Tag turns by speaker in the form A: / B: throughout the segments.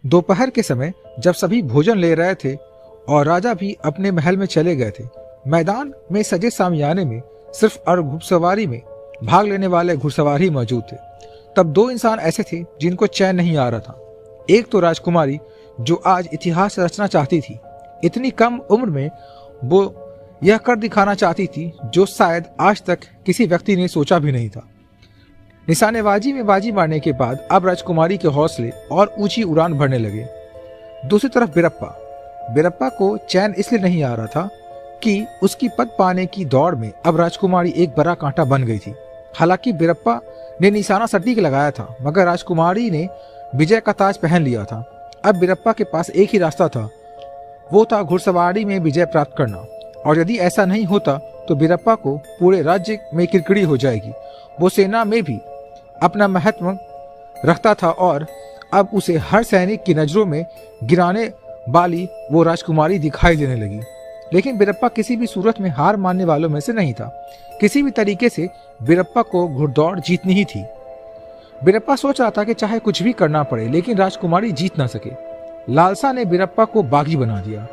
A: दोपहर के समय जब सभी भोजन ले रहे थे और राजा भी अपने महल में चले गए थे, मैदान में सजे सामियाने में सिर्फ और घुड़सवारी में भाग लेने वाले घुड़सवार ही मौजूद थे। तब दो इंसान ऐसे थे जिनको चैन नहीं आ रहा था। एक तो राजकुमारी जो आज इतिहास रचना चाहती थी। इतनी कम उम्र में वो यह कर दिखाना चाहती थी जो शायद आज तक किसी व्यक्ति ने सोचा भी नहीं था। निशानेबाजी में बाजी मारने के बाद अब राजकुमारी के हौसले और ऊंची उड़ान भरने लगे। दूसरी तरफ बिरप्पा को चैन इसलिए नहीं आ रहा था कि उसकी पद पाने की दौड़ में अब राजकुमारी एक बड़ा कांटा बन गई थी। हालांकि बिरप्पा ने निशाना सटीक लगाया था, मगर राजकुमारी ने विजय का ताज पहन लिया था। अब बिरप्पा के पास एक ही रास्ता था, वो था घुड़सवारी में विजय प्राप्त करना। और यदि ऐसा नहीं होता तो बिरप्पा को पूरे राज्य में किरकिरी हो जाएगी। वो सेना में भी अपना महत्व रखता था और अब उसे हर सैनिक की नजरों में गिराने वाली वो राजकुमारी दिखाई देने लगी। लेकिन बिरप्पा किसी भी सूरत में हार मानने वालों में से नहीं था। किसी भी तरीके से बिरप्पा को घुड़दौड़ जीतनी ही थी। बिरप्पा सोच रहा था कि चाहे कुछ भी करना पड़े लेकिन राजकुमारी जीत ना सके। लालसा ने बिरप्पा को बागी बना दिया।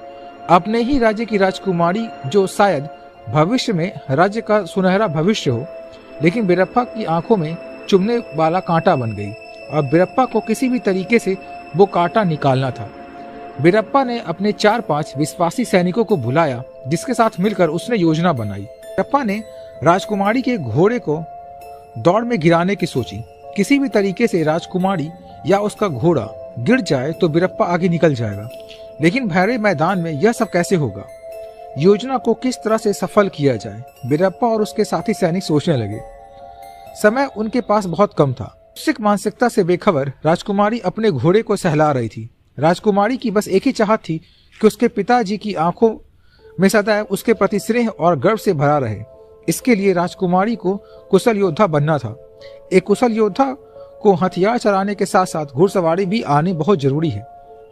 A: अपने ही राज्य की राजकुमारी जो शायद भविष्य में राज्य का सुनहरा भविष्य हो, लेकिन बिरप्पा की आंखों में चुभने वाला कांटा बन गई और बिरप्पा को किसी भी तरीके से वो कांटा निकालना था। बिरप्पा ने अपने 4-5 विश्वासी सैनिकों को बुलाया जिसके साथ मिलकर उसने योजना बनाई। बिरप्पा ने राजकुमारी के घोड़े को दौड़ में गिराने की सोची। किसी भी तरीके से राजकुमारी या उसका घोड़ा गिर जाए तो बिरप्पा आगे निकल जाएगा। लेकिन भरे मैदान में यह सब कैसे होगा? योजना को किस तरह से सफल किया जाए? बिरप्पा और उसके साथी सैनिक सोचने लगे। समय उनके पास बहुत कम था। मानसिक मानसिकता से बेखबर राजकुमारी अपने घोड़े को सहला रही थी। राजकुमारी की बस एक ही चाहत थी कि उसके पिताजी की आंखों में सदैव उसके प्रति स्नेह और गर्व से भरा रहे। इसके लिए राजकुमारी को कुशल योद्धा बनना था। एक कुशल योद्धा को हथियार चलाने के साथ साथ घुड़सवारी भी आनी बहुत जरूरी है।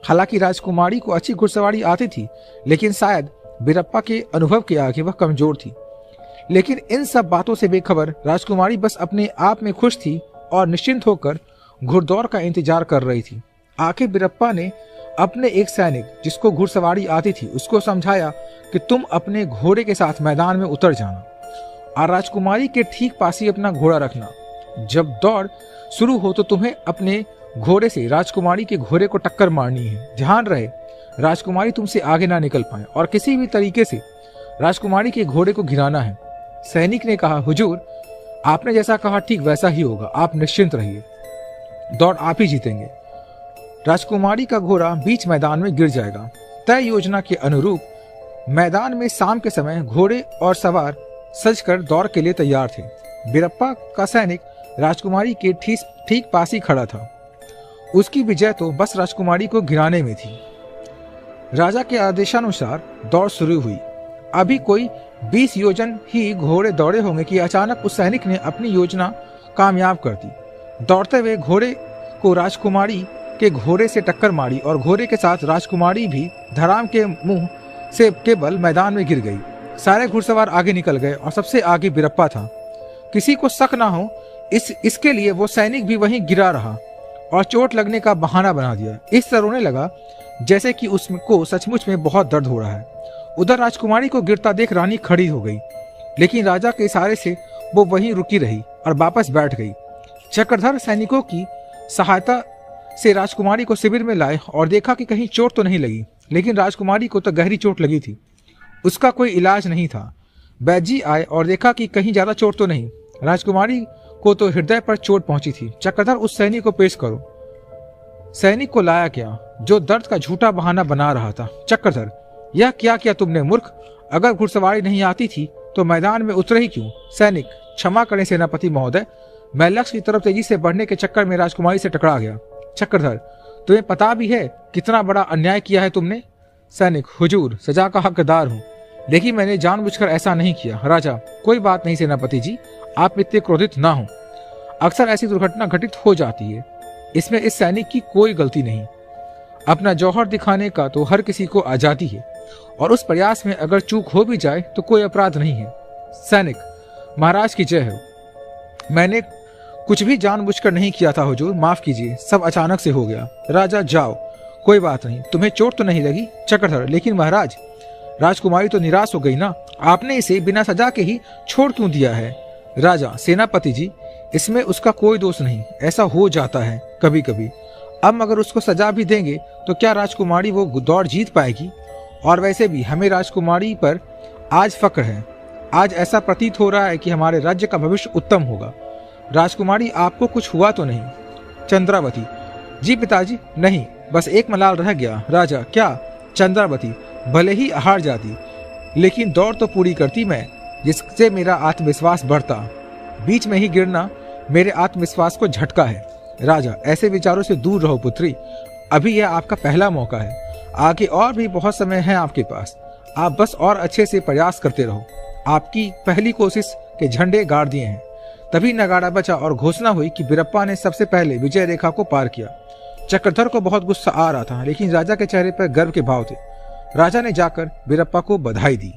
A: हालांकि राजकुमारी को अच्छी घुड़सवारी आती थी, लेकिन शायद बिरप्पा के अनुभव के आगे वह कमजोर थी। लेकिन इन सब बातों से बेखबर राजकुमारी बस अपने आप में खुश थी और निश्चिंत होकर घुड़दौड़ का इंतजार कर रही थी। आखिर बिरप्पा ने अपने एक सैनिक जिसको घुड़सवारी आती थी उसको समझाया कि तुम अपने घोड़े के साथ मैदान में उतर जाना और राजकुमारी के ठीक पास ही अपना घोड़ा रखना। जब दौड़ शुरू हो तो तुम्हें अपने घोड़े से राजकुमारी के घोड़े को टक्कर मारनी है। ध्यान रहे राजकुमारी तुमसे आगे ना निकल पाए और किसी भी तरीके से राजकुमारी के घोड़े को गिराना है। सैनिक ने कहा, हुजूर आपने जैसा कहा ठीक वैसा ही होगा, आप निश्चिंत रहिए, दौड़ आप ही जीतेंगे। राजकुमारी का घोड़ा बीच मैदान में गिर जाएगा। तय योजना के अनुरूप मैदान में शाम के समय घोड़े और सवार सजकर दौड़ के लिए तैयार थे। बिरप्पा का सैनिक राजकुमारी के ठीक पास ही खड़ा था। उसकी विजय तो बस राजकुमारी को गिराने में थी। राजा के आदेशानुसार दौड़ शुरू हुई। अभी कोई 20 योजन ही घोड़े दौड़े होंगे कि अचानक उस सैनिक ने अपनी योजना कामयाब कर दी। दौड़ते हुए घोड़े को राजकुमारी के घोड़े से टक्कर मारी और घोड़े के साथ राजकुमारी भी धराम के मुंह से केवल मैदान में गिर गई। सारे घुड़सवार आगे निकल गए और सबसे आगे बिरप्पा था। किसी को शक ना हो इसके लिए वो सैनिक भी वहीं गिरा रहा और चोट लगने का बहाना बना दिया। इस तरह रोने लगा जैसे कि उसको सचमुच में बहुत दर्द हो रहा है। उधर राजकुमारी को गिरता देख रानी खड़ी हो गई, लेकिन राजा के इशारे से वो वहीं रुकी रही और वापस बैठ गई। चक्रधर सैनिकों की सहायता से राजकुमारी को शिविर में लाए और देखा कि कहीं चोट तो नहीं लगी, लेकिन राजकुमारी को तो गहरी चोट लगी थी। उसका कोई इलाज नहीं था। वैद्य जी आए और देखा कि कहीं ज्यादा चोट तो नहीं। राजकुमारी को तो हृदय पर चोट पहुंची थी। चक्रधर उस सैनिक को पेश करो। सैनिक को लाया गया जो दर्द का झूठा बहाना बना रहा था। चक्रधर, यह क्या किया तुमने मूर्ख? अगर घुड़सवारी नहीं आती थी तो मैदान में उतरे ही क्यों? सैनिक, क्षमा करें सेनापति महोदय, मैं लक्ष्य की तरफ तेजी से बढ़ने के चक्कर में राजकुमारी से टकरा गया। चक्रधर, तुम्हें पता भी है कितना बड़ा अन्याय किया है तुमने? सैनिक, हुजूर सजा का हकदार हूँ, लेकिन मैंने जानबूझकर ऐसा नहीं किया। राजा, कोई बात नहीं सेनापति जी, आप इतने क्रोधित ना हो। अक्सर ऐसी दुर्घटना घटित हो जाती है, इसमें इस सैनिक की कोई गलती नहीं। अपना जौहर दिखाने का तो हर किसी को आजादी है और उस प्रयास में अगर चूक हो भी जाए तो कोई अपराध नहीं है। सैनिक, महाराज की जय हो। मैंने कुछ भी जानबूझकर नहीं किया था हुजूर, माफ कीजिए, सब अचानक से हो गया। राजा, जाओ, कोई बात नहीं, तुम्हें चोट तो नहीं लगी चक्रधर? लेकिन महाराज, राजकुमारी तो निराश हो गई ना, आपने इसे बिना सजा के ही छोड़ क्यों दिया है? राजा, सेनापति जी, इसमें उसका कोई दोष नहीं, ऐसा हो जाता है कभी कभी। अब मगर उसको सजा भी देंगे तो क्या राजकुमारी वो दौड़ जीत पाएगी? और वैसे भी हमें राजकुमारी पर आज फक्र है। आज ऐसा प्रतीत हो रहा है कि हमारे राज्य का भविष्य उत्तम होगा। राजकुमारी, आपको कुछ हुआ तो नहीं? चंद्रावती, जी पिताजी, नहीं, बस एक मलाल रह गया। राजा, क्या? चंद्रावती, भले ही हार जाती, लेकिन दौड़ तो पूरी करती मैं, जिससे मेरा आत्मविश्वास बढ़ता। बीच में ही गिरना मेरे आत्मविश्वास को झटका है। राजा, ऐसे विचारों से दूर रहो पुत्री, अभी यह आपका पहला मौका है, आगे और भी बहुत समय है आपके पास। आप बस और अच्छे से प्रयास करते रहो। आपकी पहली कोशिश के झंडे गाड़ दिए हैं। तभी नगाड़ा बचा और घोषणा हुई कि बीरप्पा ने सबसे पहले विजय रेखा को पार किया। चक्रधर को बहुत गुस्सा आ रहा था, लेकिन राजा के चेहरे पर गर्व के भाव थे। राजा ने जाकर बीरप्पा को बधाई दी।